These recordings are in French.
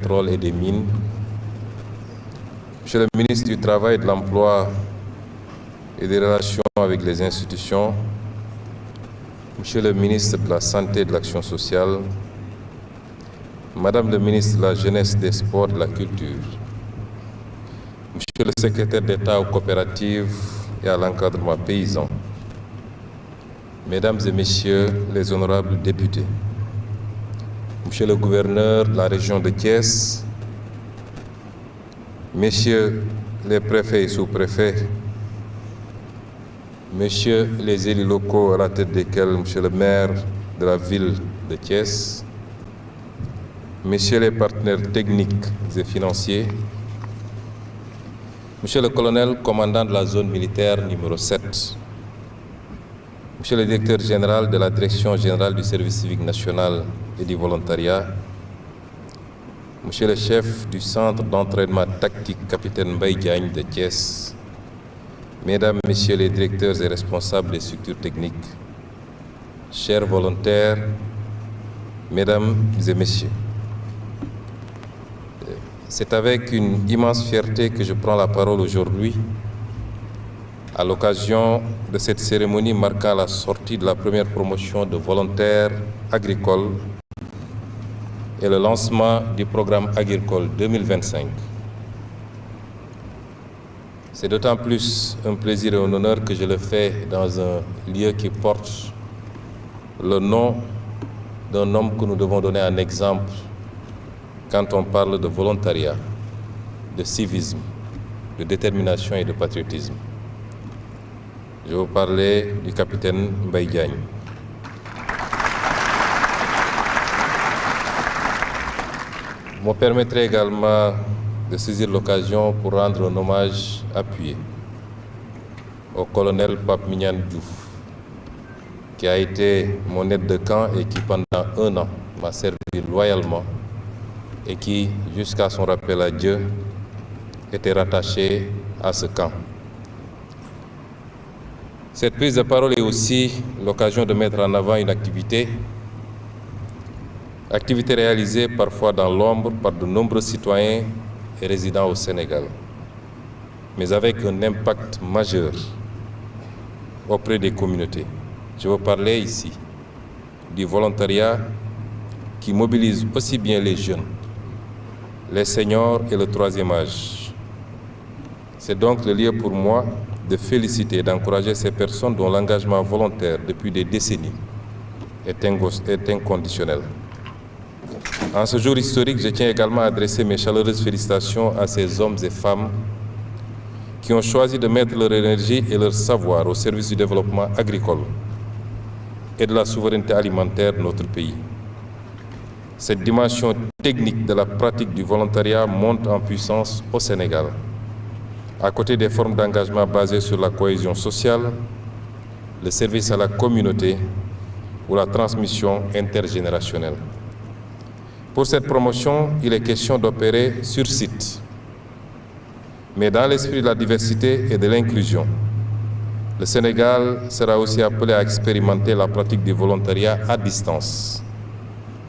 pétrole et des mines, Monsieur le ministre du Travail, de l'Emploi et des Relations avec les institutions, Monsieur le ministre de la Santé et de l'Action sociale, Madame le ministre de la Jeunesse, des Sports et de la Culture, Monsieur le secrétaire d'État aux coopératives et à l'encadrement paysan, Mesdames et Messieurs les honorables députés, Monsieur le gouverneur de la région de Thiès, Messieurs les préfets et sous-préfets, Messieurs les élus locaux à la tête desquels Monsieur le maire de la ville de Thiès, Messieurs les partenaires techniques et financiers, Monsieur le colonel commandant de la zone militaire numéro 7, Monsieur le directeur général de la Direction générale du service civique national et du volontariat, Monsieur le chef du centre d'entraînement tactique capitaine Mbaye Diagne de Thiès, Mesdames, Messieurs les directeurs et responsables des structures techniques, chers volontaires, Mesdames et Messieurs, c'est avec une immense fierté que je prends la parole aujourd'hui à l'occasion de cette cérémonie marquant la sortie de la première promotion de volontaires agricoles et le lancement du programme agricole 2025. C'est d'autant plus un plaisir et un honneur que je le fais dans un lieu qui porte le nom d'un homme que nous devons donner un exemple quand on parle de volontariat, de civisme, de détermination et de patriotisme. Je vais vous parler du capitaine Mbaye Diagne. Vous me permettrez également de saisir l'occasion pour rendre un hommage appuyé au colonel Pape Mignane Diouf, qui a été mon aide de camp et qui pendant 1 an m'a servi loyalement et qui, jusqu'à son rappel à Dieu, était rattaché à ce camp. Cette prise de parole est aussi l'occasion de mettre en avant une activité réalisée parfois dans l'ombre par de nombreux citoyens et résidents au Sénégal, mais avec un impact majeur auprès des communautés. Je veux parler ici du volontariat qui mobilise aussi bien les jeunes, les seniors et le 3e âge. C'est donc le lieu pour moi de féliciter et d'encourager ces personnes dont l'engagement volontaire depuis des décennies est inconditionnel. En ce jour historique, je tiens également à adresser mes chaleureuses félicitations à ces hommes et femmes qui ont choisi de mettre leur énergie et leur savoir au service du développement agricole et de la souveraineté alimentaire de notre pays. Cette dimension technique de la pratique du volontariat monte en puissance au Sénégal, à côté des formes d'engagement basées sur la cohésion sociale, le service à la communauté ou la transmission intergénérationnelle. Pour cette promotion, il est question d'opérer sur site, mais dans l'esprit de la diversité et de l'inclusion. Le Sénégal sera aussi appelé à expérimenter la pratique du volontariat à distance,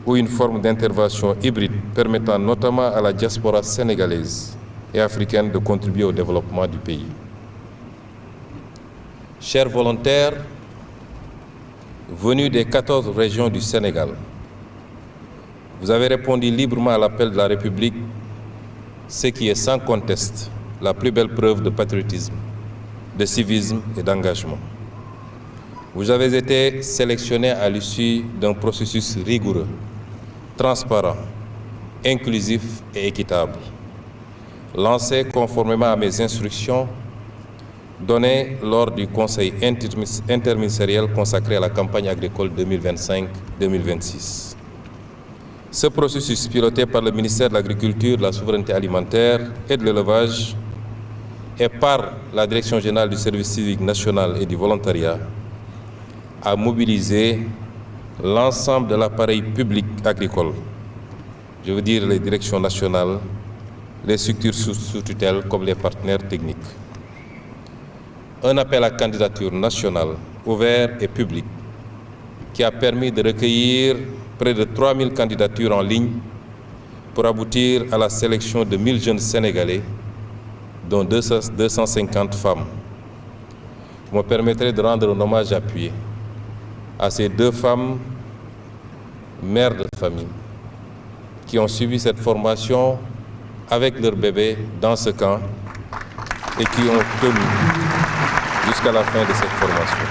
ou une forme d'intervention hybride permettant notamment à la diaspora sénégalaise et africaine de contribuer au développement du pays. Chers volontaires, venus des 14 régions du Sénégal, vous avez répondu librement à l'appel de la République, ce qui est sans conteste la plus belle preuve de patriotisme, de civisme et d'engagement. Vous avez été sélectionnés à l'issue d'un processus rigoureux, transparent, inclusif et équitable, lancé conformément à mes instructions données lors du Conseil interministériel consacré à la campagne agricole 2025-2026. Ce processus, piloté par le ministère de l'Agriculture, de la Souveraineté alimentaire et de l'Élevage et par la Direction générale du service civique national et du volontariat, a mobilisé l'ensemble de l'appareil public agricole, je veux dire les directions nationales, les structures sous tutelle comme les partenaires techniques. Un appel à candidature nationale, ouvert et public, qui a permis de recueillir près de 3000 candidatures en ligne pour aboutir à la sélection de 1000 jeunes Sénégalais, dont 250 femmes. Vous me permettrez de rendre un hommage appuyé à ces 2 femmes, mères de famille, qui ont suivi cette formation avec leur bébé dans ce camp et qui ont tenu jusqu'à la fin de cette formation.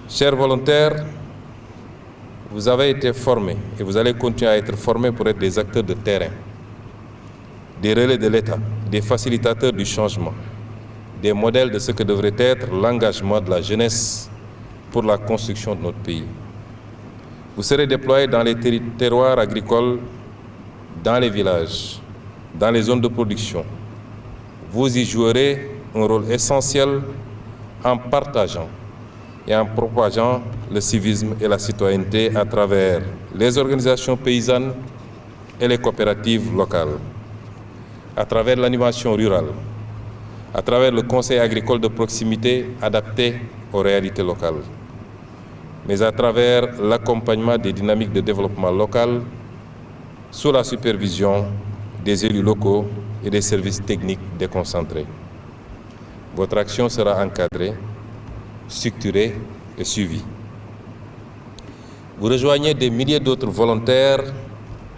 Chers volontaires, vous avez été formés et vous allez continuer à être formés pour être des acteurs de terrain, des relais de l'État, des facilitateurs du changement, des modèles de ce que devrait être l'engagement de la jeunesse pour la construction de notre pays. Vous serez déployés dans les terroirs agricoles, dans les villages, dans les zones de production. Vous y jouerez un rôle essentiel en partageant et en propageant le civisme et la citoyenneté à travers les organisations paysannes et les coopératives locales, à travers l'animation rurale, à travers le conseil agricole de proximité adapté aux réalités locales, mais à travers l'accompagnement des dynamiques de développement local sous la supervision des élus locaux et des services techniques déconcentrés. Votre action sera encadrée, structurée et suivie. Vous rejoignez des milliers d'autres volontaires,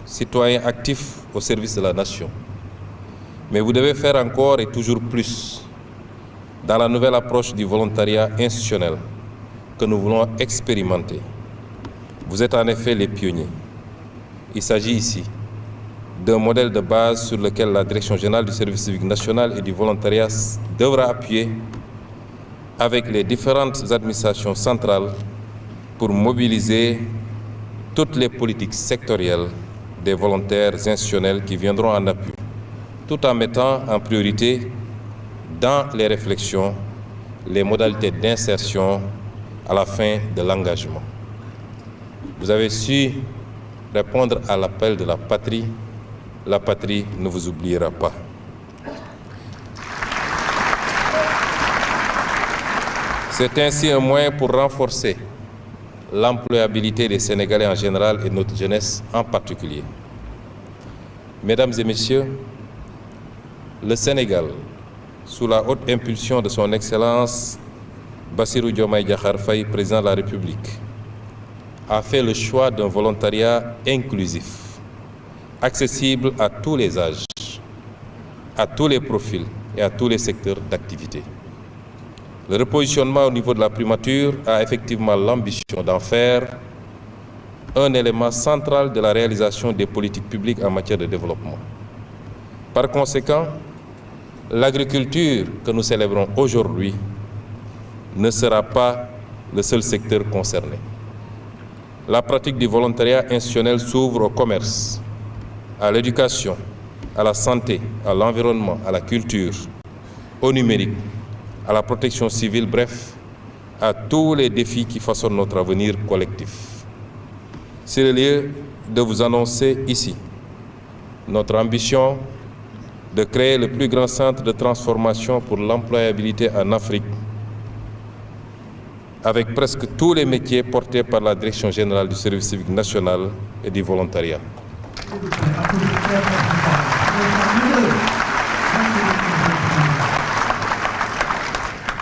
citoyens actifs au service de la nation. Mais vous devez faire encore et toujours plus dans la nouvelle approche du volontariat institutionnel que nous voulons expérimenter. Vous êtes en effet les pionniers. Il s'agit ici d'un modèle de base sur lequel la Direction générale du service civique national et du volontariat devra appuyer avec les différentes administrations centrales pour mobiliser toutes les politiques sectorielles des volontaires institutionnels qui viendront en appui, tout en mettant en priorité dans les réflexions les modalités d'insertion à la fin de l'engagement. Vous avez su répondre à l'appel de la patrie ne vous oubliera pas. C'est ainsi un moyen pour renforcer l'employabilité des Sénégalais en général et notre jeunesse en particulier. Mesdames et messieurs, le Sénégal, sous la haute impulsion de son Excellence Bassirou Diomaye Diakhar Faye, président de la République, a fait le choix d'un volontariat inclusif, accessible à tous les âges, à tous les profils et à tous les secteurs d'activité. Le repositionnement au niveau de la primature a effectivement l'ambition d'en faire un élément central de la réalisation des politiques publiques en matière de développement. Par conséquent, l'agriculture que nous célébrons aujourd'hui ne sera pas le seul secteur concerné. La pratique du volontariat institutionnel s'ouvre au commerce, à l'éducation, à la santé, à l'environnement, à la culture, au numérique, à la protection civile, bref, à tous les défis qui façonnent notre avenir collectif. C'est le lieu de vous annoncer ici notre ambition de créer le plus grand centre de transformation pour l'employabilité en Afrique, avec presque tous les métiers portés par la Direction générale du service civique national et du volontariat.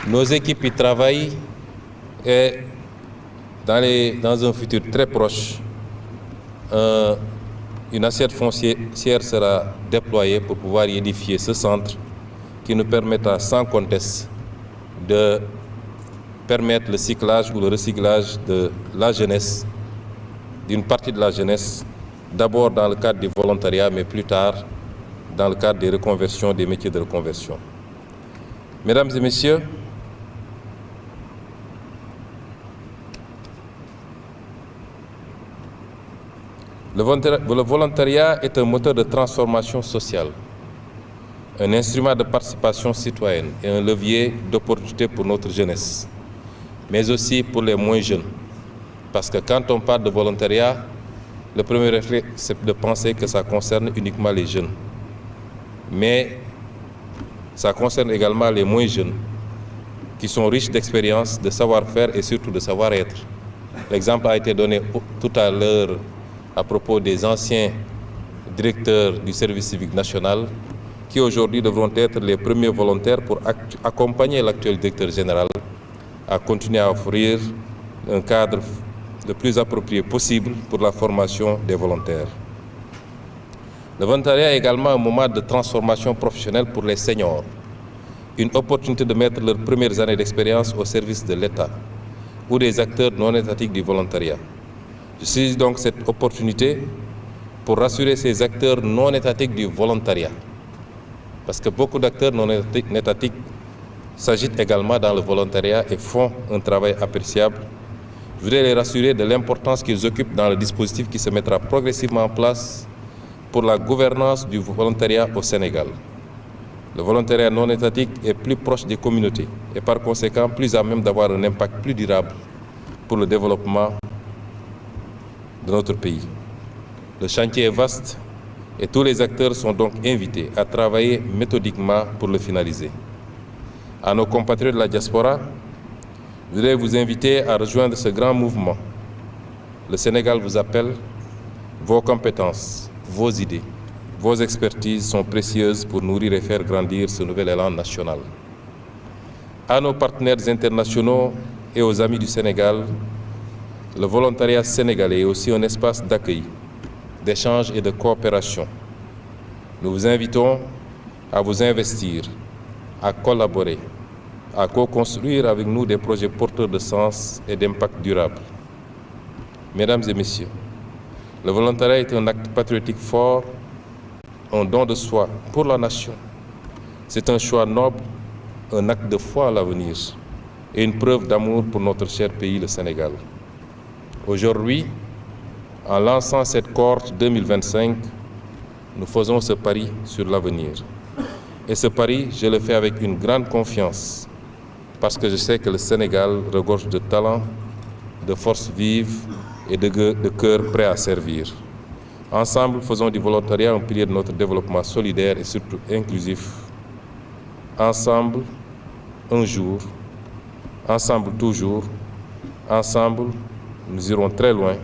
Nos équipes y travaillent et dans un futur très proche, une assiette foncière sera déployée pour pouvoir y édifier ce centre qui nous permettra sans conteste de permettre le cyclage ou le recyclage de la jeunesse, d'une partie de la jeunesse, d'abord dans le cadre du volontariat, mais plus tard dans le cadre des reconversions, des métiers de reconversion. Mesdames et messieurs, le volontariat est un moteur de transformation sociale, un instrument de participation citoyenne et un levier d'opportunité pour notre jeunesse, mais aussi pour les moins jeunes. Parce que quand on parle de volontariat, le premier réflexe, c'est de penser que ça concerne uniquement les jeunes. Mais ça concerne également les moins jeunes, qui sont riches d'expérience, de savoir-faire et surtout de savoir-être. L'exemple a été donné tout à l'heure à propos des anciens directeurs du service civique national qui aujourd'hui devront être les premiers volontaires pour accompagner l'actuel directeur général à continuer à offrir un cadre le plus approprié possible pour la formation des volontaires. Le volontariat est également un moment de transformation professionnelle pour les seniors, une opportunité de mettre leurs premières années d'expérience au service de l'État ou des acteurs non étatiques du volontariat. Je saisis donc cette opportunité pour rassurer ces acteurs non étatiques du volontariat, parce que beaucoup d'acteurs non étatiques s'agitent également dans le volontariat et font un travail appréciable. Je voudrais les rassurer de l'importance qu'ils occupent dans le dispositif qui se mettra progressivement en place pour la gouvernance du volontariat au Sénégal. Le volontariat non étatique est plus proche des communautés et par conséquent plus à même d'avoir un impact plus durable pour le développement de notre pays. Le chantier est vaste et tous les acteurs sont donc invités à travailler méthodiquement pour le finaliser. À nos compatriotes de la diaspora, je voudrais vous inviter à rejoindre ce grand mouvement. Le Sénégal vous appelle, vos compétences, vos idées, vos expertises sont précieuses pour nourrir et faire grandir ce nouvel élan national. À nos partenaires internationaux et aux amis du Sénégal, le volontariat sénégalais est aussi un espace d'accueil, d'échange et de coopération. Nous vous invitons à vous investir, à collaborer, à co-construire avec nous des projets porteurs de sens et d'impact durable. Mesdames et messieurs, le volontariat est un acte patriotique fort, un don de soi pour la nation. C'est un choix noble, un acte de foi à l'avenir et une preuve d'amour pour notre cher pays, le Sénégal. Aujourd'hui, en lançant cette cohorte 2025, nous faisons ce pari sur l'avenir. Et ce pari, je le fais avec une grande confiance, parce que je sais que le Sénégal regorge de talent, de forces vives et de cœurs prêts à servir. Ensemble, faisons du volontariat un pilier de notre développement solidaire et surtout inclusif. Ensemble, un jour, ensemble toujours, ensemble, nous irons très loin.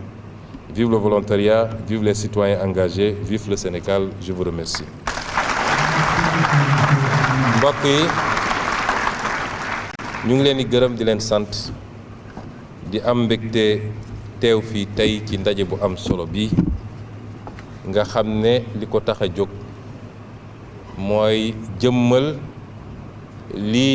Vive le volontariat, vive les citoyens engagés, vive le Sénégal. Je vous remercie. mbokk yi ñu ngi leen di gërëm di leen sant di am mbégte teew fii tey ci ndaje bu am solo bi nga xam ne li ko tax a jóg mooy jëmmal lii